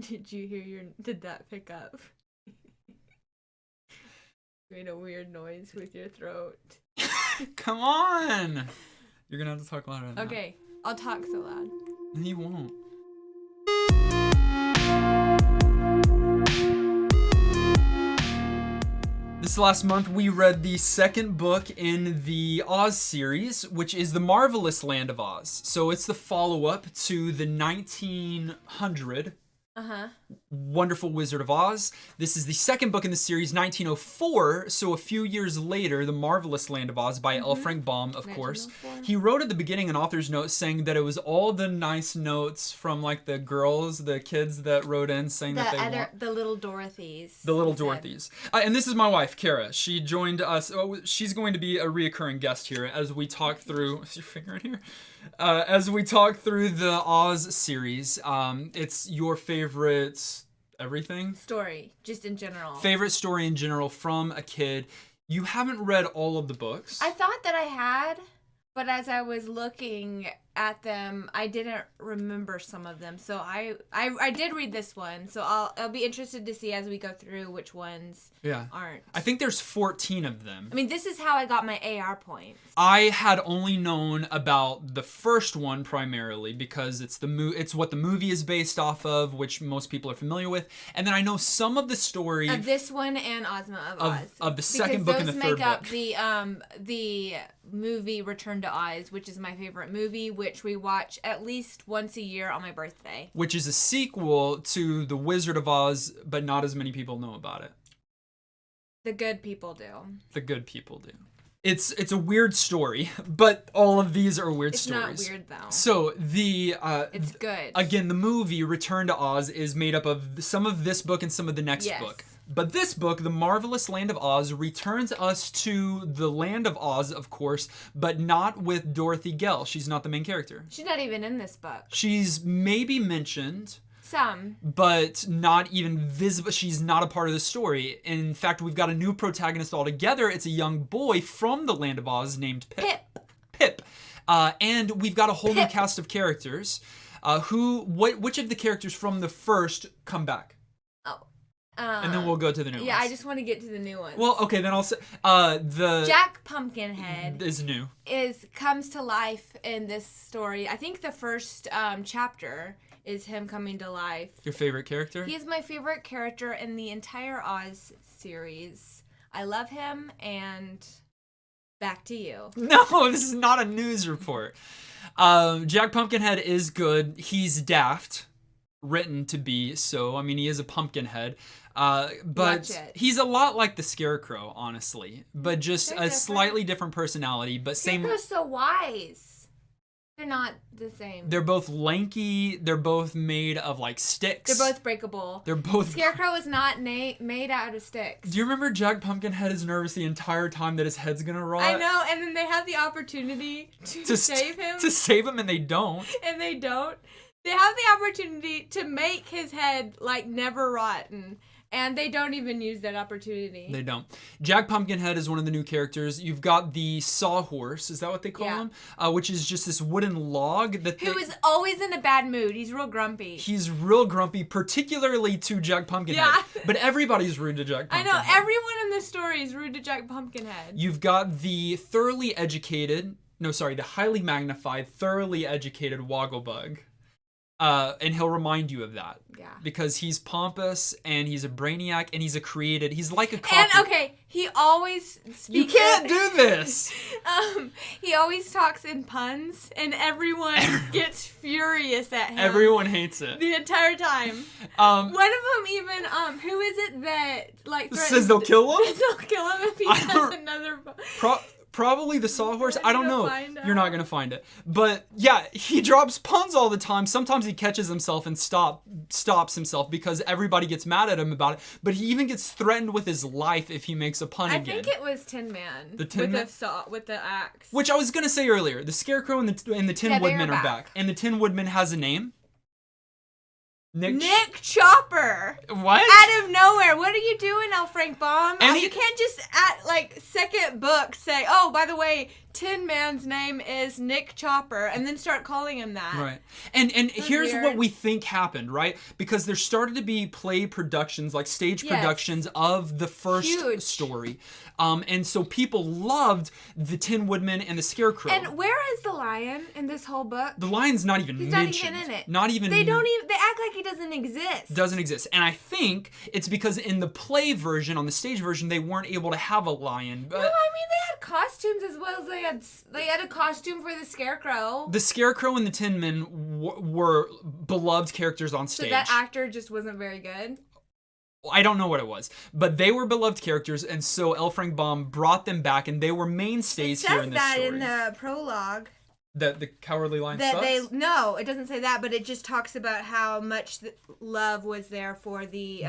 Did that pick up? You made a weird noise with your throat. Come on! You're gonna have to talk louder than that. Okay, I'll talk so loud. No, you won't. This last month, we read the second book in the Oz series, which is The Marvelous Land of Oz. So it's the follow-up to the 1900 Wonderful Wizard of Oz. This is the second book in the series, 1904. So a few years later, The Marvelous Land of Oz by L. Frank Baum, of course. He wrote at the beginning an author's note saying that it was all the nice notes from like the girls, the kids that wrote in saying that they want... The little Dorothys. The little Dorothys. And this is my wife, Kara. She joined us. Oh, she's going to be a reoccurring guest here as we talk through... Is your finger in here? As we talk through the Oz series. It's your favorite everything? Story, just in general. Favorite story in general from a kid. You haven't read all of the books. I thought that I had, but as I was looking at them, I didn't remember some of them. So I did read this one. So I'll be interested to see as we go through which ones aren't. I think there's 14 of them. I mean, this is how I got my AR points. I had only known about the first one primarily because it's what the movie is based off of, which most people are familiar with. And then I know some of the story of this one and Osma of Oz. Of the second book and the third book. Because those make up the movie Return to Oz, which is my favorite movie, which we watch at least once a year on my birthday. Which is a sequel to The Wizard of Oz, but not as many people know about it. The good people do. The good people do. It's a weird story, but all of these are weird stories. It's not weird, though. So, it's good. Again, the movie Return to Oz is made up of some of this book and some of the next book. But this book, The Marvelous Land of Oz, returns us to the Land of Oz, of course, but not with Dorothy Gale. She's not the main character. She's not even in this book. She's maybe mentioned... Some. But not even visible. She's not a part of the story. In fact, we've got a new protagonist altogether. It's a young boy from the Land of Oz named Pip. And we've got a whole new cast of characters. Which of the characters from the first come back? And then we'll go to the new ones. Yeah, I just want to get to the new ones. Well, okay, then I'll say the Jack Pumpkinhead is new. Comes to life in this story. I think the first chapter is him coming to life. Your favorite character? He is my favorite character in the entire Oz series. I love him, and back to you. No, this is not a news report. Jack Pumpkinhead is good. He's daft. Written to be so. I mean, he is a pumpkin head. But he's a lot like the Scarecrow, honestly. But just a slightly different personality. But Scarecrow's so wise. They're not the same. They're both lanky. They're both made of like sticks. They're both breakable. Scarecrow is not made out of sticks. Do you remember Jack Pumpkinhead is nervous the entire time that his head's gonna rot? I know, and then they have the opportunity to save him. To save him, and they don't. They have the opportunity to make his head like never rotten. And they don't even use that opportunity. They don't. Jack Pumpkinhead is one of the new characters. You've got the Sawhorse, is that what they call him? Which is just this wooden log who is always in a bad mood. He's real grumpy. He's real grumpy, particularly to Jack Pumpkinhead. Yeah. But everybody's rude to Jack Pumpkinhead. I know, everyone in this story is rude to Jack Pumpkinhead. You've got the highly magnified, thoroughly educated Woggle-Bug. And he'll remind you of that. Yeah. Because he's pompous, and he's a brainiac, and he's he's like a cocky... And, okay, he always speaks... You can't do this! He always talks in puns, and everyone gets furious at him. Everyone hates it. The entire time. One of them even, who is it that, like... Says they'll kill him? They'll kill him if he says another... Probably the Sawhorse. I don't know. You're not going to find it. But yeah, he drops puns all the time. Sometimes he catches himself and stops himself because everybody gets mad at him about it. But he even gets threatened with his life if he makes a pun again. I think it was Tin Man. The Tin Man? With the axe. Which I was going to say earlier. The Scarecrow and the Tin Woodman are back. And the Tin Woodman has a name. Nick Chopper. What? Out of nowhere. What are you doing, L. Frank Baum? You can't just at second book say, oh, by the way, Tin Man's name is Nick Chopper, and then start calling him that. Right. And here's weird. what we think happened, right? Because there started to be play productions, like stage productions of the first story. And so people loved the Tin Woodman and the Scarecrow. And where is the lion in this whole book? The lion's not even mentioned. Not even in it. Not even. They act like he doesn't exist. Doesn't exist. And I think it's because in the play version, on the stage version, they weren't able to have a lion. But no, I mean they had costumes as well as they had a costume for the Scarecrow. The Scarecrow and the Tin Men were beloved characters on stage. So that actor just wasn't very good? I don't know what it was, but they were beloved characters, and so L. Frank Baum brought them back, and they were mainstays here in this story. It says that in the prologue. That the Cowardly Lion sucks? No, it doesn't say that, but it just talks about how much love was there for the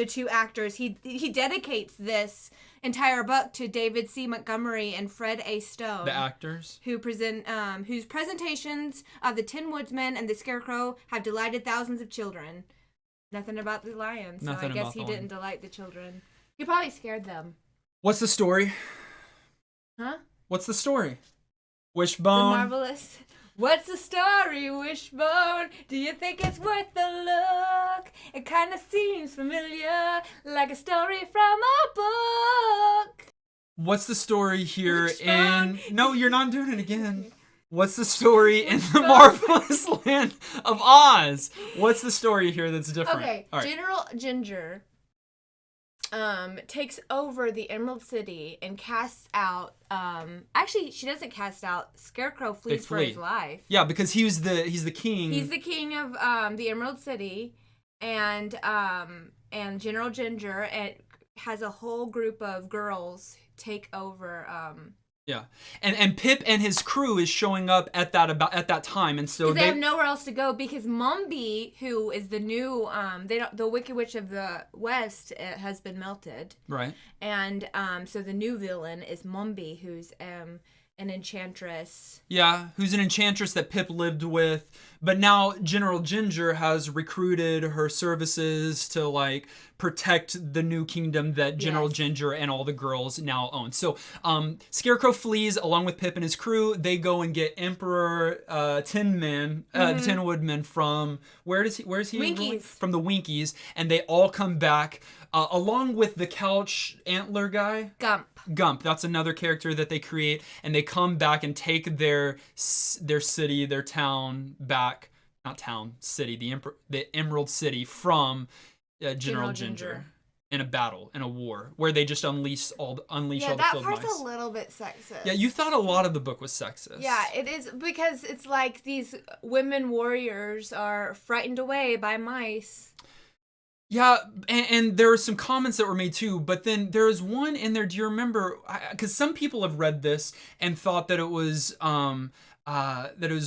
two actors. He dedicates this entire book to David C. Montgomery and Fred A. Stone, the actors whose presentations of the Tin Woodsman and the Scarecrow have delighted thousands of children. Nothing about the lion, so I guess he didn't delight the children. He probably scared them. What's the story? Huh? What's the story? Wishbone. The Marvelous. What's the story, Wishbone? Do you think it's worth the look? It kind of seems familiar, like a story from a book. What's the story here in... No, you're not doing it again. What's the story in the Marvelous Land of Oz? What's the story here that's different? Okay, right. General Ginger takes over the Emerald City and casts out actually she doesn't cast out. Scarecrow flees for his life. Yeah, because he's the king. He's the king of the Emerald City, and General Ginger has a whole group of girls take over yeah, and Pip and his crew is showing up at that time, and so they have nowhere else to go because Mombi, who is the new the Wicked Witch of the West, has been melted. Right. And so the new villain is Mombi, who's an enchantress. Yeah, who's an enchantress that Pip lived with, but now General Ginger has recruited her services to like protect the new kingdom that General Ginger and all the girls now own. So Scarecrow flees along with Pip and his crew. They go and get Emperor Tin Man, Tin Woodman from where's he? Winkies. From the Winkies, and they all come back along with the couch antler guy. Gump, that's another character that they create, and they come back and take their city, their town back. Not town, city, the Emerald City from General Ginger in a battle, in a war, where they just unleash all the field mice. Yeah, that part's a little bit sexist. Yeah, you thought a lot of the book was sexist. Yeah, it is, because it's like these women warriors are frightened away by mice. Yeah, and there were some comments that were made too, but then there was one in there, do you remember, because some people have read this and thought that it was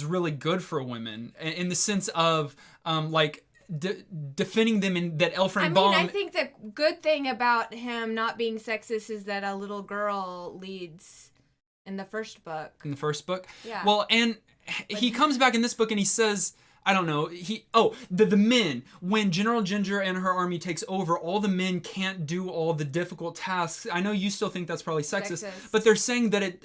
really good for women, in the sense of, like, defending them in that L. Frank Baum... I think the good thing about him not being sexist is that a little girl leads in the first book. In the first book? Yeah. Well, and he comes back in this book and he says... I don't know. The men, when General Ginger and her army takes over, all the men can't do all the difficult tasks. I know you still think that's probably sexist. But they're saying that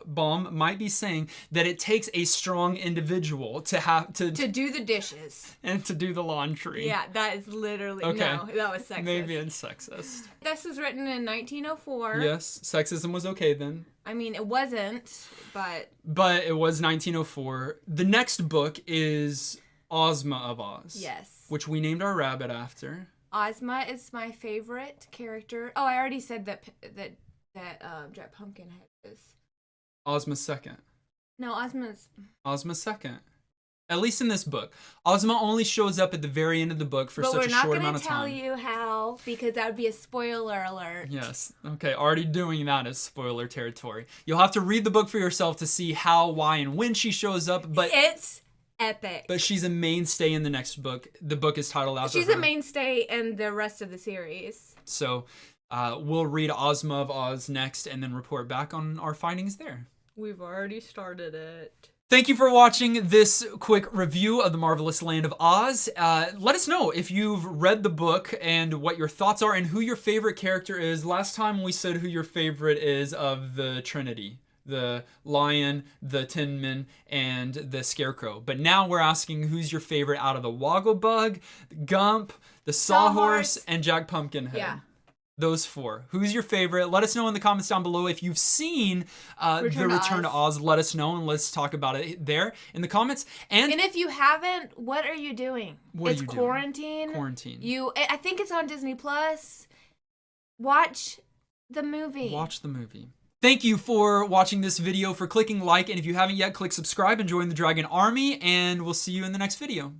Baum might be saying that it takes a strong individual to do the dishes and to do the laundry. Yeah, that is literally no, that was sexist. Maybe it's sexist. This was written in 1904. Yes, sexism was okay then. I mean, it wasn't, but it was 1904. The next book is Osma of Oz. Yes. Which we named our rabbit after. Ozma is my favorite character. Oh, I already said that Jack Pumpkinhead is. Ozma's second. No, Ozma's second. At least in this book. Ozma only shows up at the very end of the book for such a short amount of time. But we're not going to tell you how, because that would be a spoiler alert. Yes. Okay, already doing that is spoiler territory. You'll have to read the book for yourself to see how, why, and when she shows up, but... It's epic. But she's a mainstay in the next book. The book is titled after her. She's a mainstay in the rest of the series. So, we'll read Osma of Oz next and then report back on our findings there. We've already started it. Thank you for watching this quick review of The Marvelous Land of Oz. Let us know if you've read the book and what your thoughts are and who your favorite character is. Last time we said who your favorite is of the Trinity. the Lion, the Tin Men, and the Scarecrow. But now we're asking who's your favorite out of the Woggle-Bug, Gump, the Sawhorse, and Jack Pumpkinhead. Yeah. Those 4. Who's your favorite? Let us know in the comments down below. If you've seen The Return to Oz, let us know and let's talk about it there in the comments. And if you haven't, what are you doing? It's quarantine. Quarantine. I think it's on Disney Plus. Watch the movie. Watch the movie. Thank you for watching this video, for clicking like, and if you haven't yet, click subscribe and join the Dragon Army, and we'll see you in the next video.